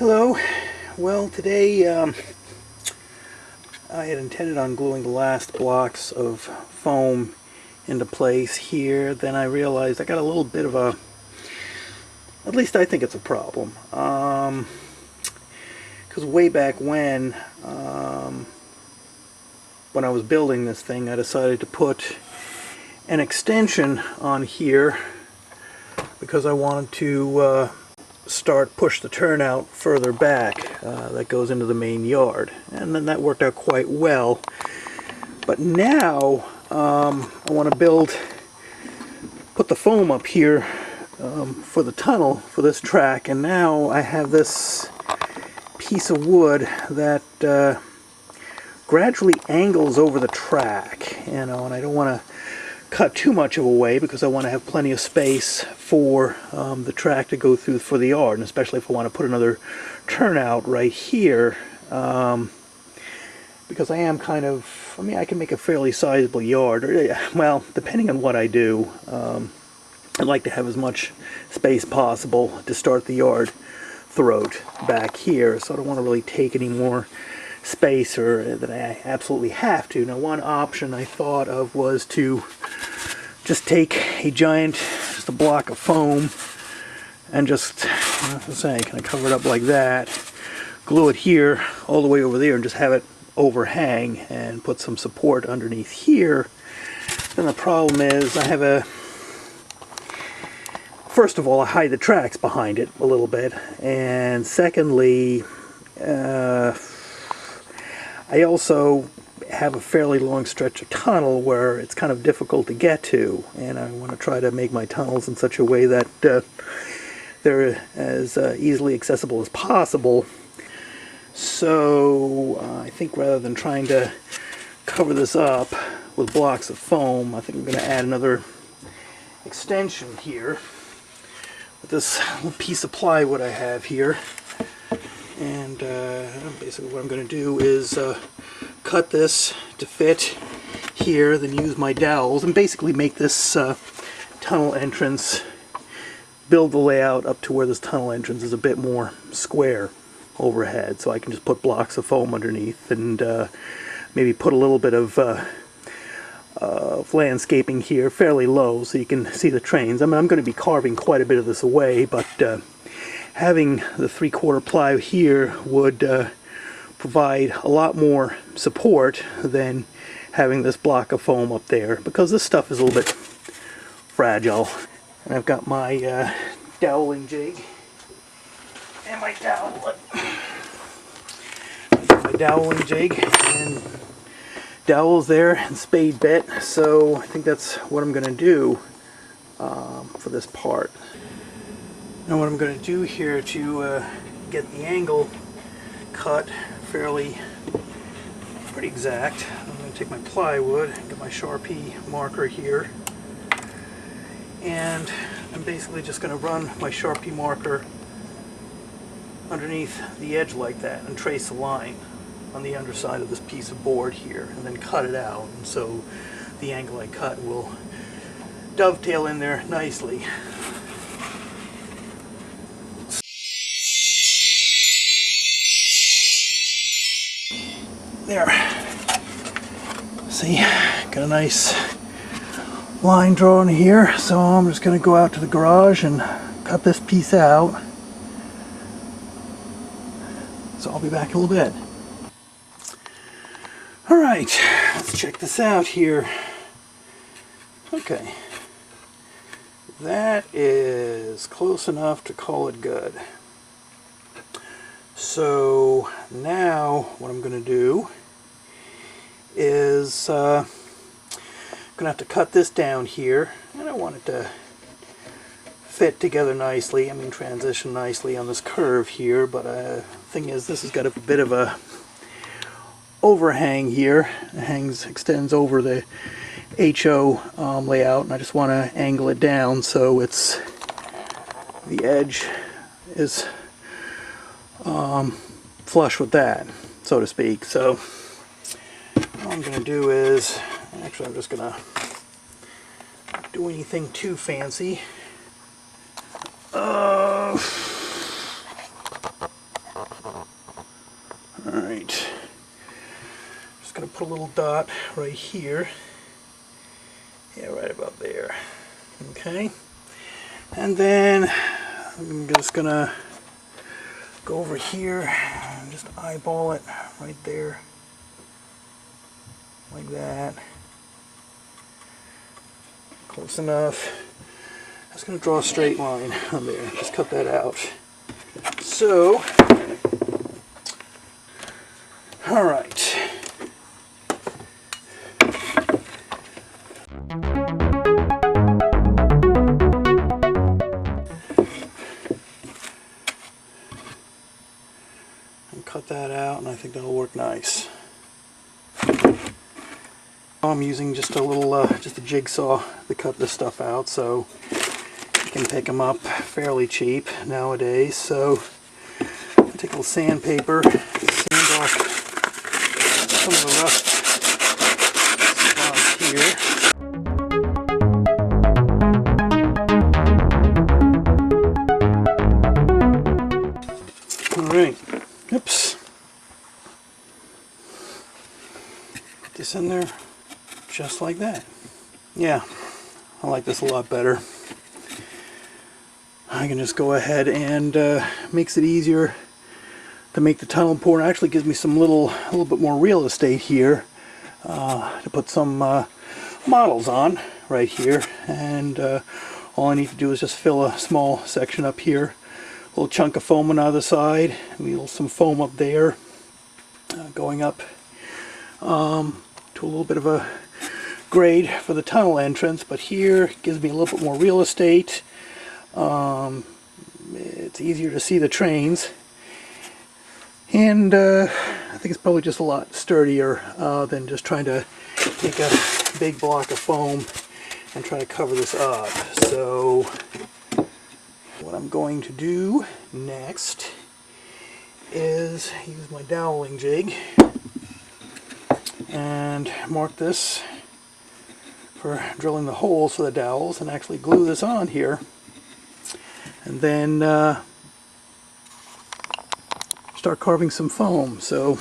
Hello. Well, today I had intended on gluing the last blocks of foam into place here. Then I realized I got a little bit of a, at least I think it's a problem. Because way back when I was building this thing, I decided to put an extension on here because I wanted to push the turnout further back that goes into the main yard, and then that worked out quite well. But now I want to put the foam up here for the tunnel for this track, and now I have this piece of wood that gradually angles over the track, and I don't want to cut too much of a way because I want to have plenty of space for the track to go through for the yard, and especially if I want to put another turnout right here, because I am kind of, I can make a fairly sizable yard, well, depending on what I do. I'd like to have as much space possible to start the yard throat back here, so I don't want to really take any more space or that I absolutely have to. Now, one option I thought of was to just take just a block of foam and just, kind of cover it up like that, glue it here all the way over there, and just have it overhang and put some support underneath here. Then the problem is I have first of all, I hide the tracks behind it a little bit, and secondly, I also have a fairly long stretch of tunnel where it's kind of difficult to get to, and I want to try to make my tunnels in such a way that they're as easily accessible as possible. So I think rather than trying to cover this up with blocks of foam, I think I'm going to add another extension here with this little piece of plywood I have here. And basically what I'm going to do is cut this to fit here, then use my dowels, and basically make this tunnel entrance, build the layout up to where this tunnel entrance is a bit more square overhead, so I can just put blocks of foam underneath, and maybe put a little bit of landscaping here fairly low so you can see the trains. I'm going to be carving quite a bit of this away, but having the 3/4 ply here would provide a lot more support than having this block of foam up there, because this stuff is a little bit fragile. And I've got my doweling jig and my doweling jig and dowels there and spade bit, so I think that's what I'm going to do for this part. Now what I'm going to do here to get the angle cut pretty exact, I'm going to take my plywood, get my Sharpie marker here, and I'm basically just going to run my Sharpie marker underneath the edge like that and trace a line on the underside of this piece of board here, and then cut it out, and so the angle I cut will dovetail in there nicely. There. See, got a nice line drawn here, so I'm just going to go out to the garage and cut this piece out. So I'll be back in a little bit. Alright, let's check this out here. Okay. That is close enough to call it good. So now what I'm going to do is I'm going to have to cut this down here, and I want it to fit together nicely, transition nicely on this curve here, but the thing is, this has got a bit of a overhang here. It extends over the HO layout, and I just want to angle it down so the edge is flush with that, so to speak. So what I'm going to do is, actually I'm just going to do anything too fancy. dot right here. Yeah, right about there. Okay. And then I'm just gonna go over here and just eyeball it right there. Like that. Close enough. I'm just going to draw a straight line on there. Just cut that out. So, alright. And cut that out, and I think that'll work nice. I'm using just a little, just a jigsaw to cut this stuff out, so you can pick them up fairly cheap nowadays. So I take a little sandpaper, sand off some of the rust spots here. All right, oops. Put this in there. Just like that. Yeah, I like this a lot better. I can just go ahead and makes it easier to make the tunnel port. It actually gives me some a little bit more real estate here to put some models on right here. And all I need to do is just fill a small section up here. A little chunk of foam on the other side. Some foam up there, going up to a little bit of a grade for the tunnel entrance, but here it gives me a little bit more real estate. It's easier to see the trains, and I think it's probably just a lot sturdier than just trying to take a big block of foam and try to cover this up. So what I'm going to do next is use my doweling jig and mark this for drilling the holes for the dowels, and actually glue this on here, and then start carving some foam. So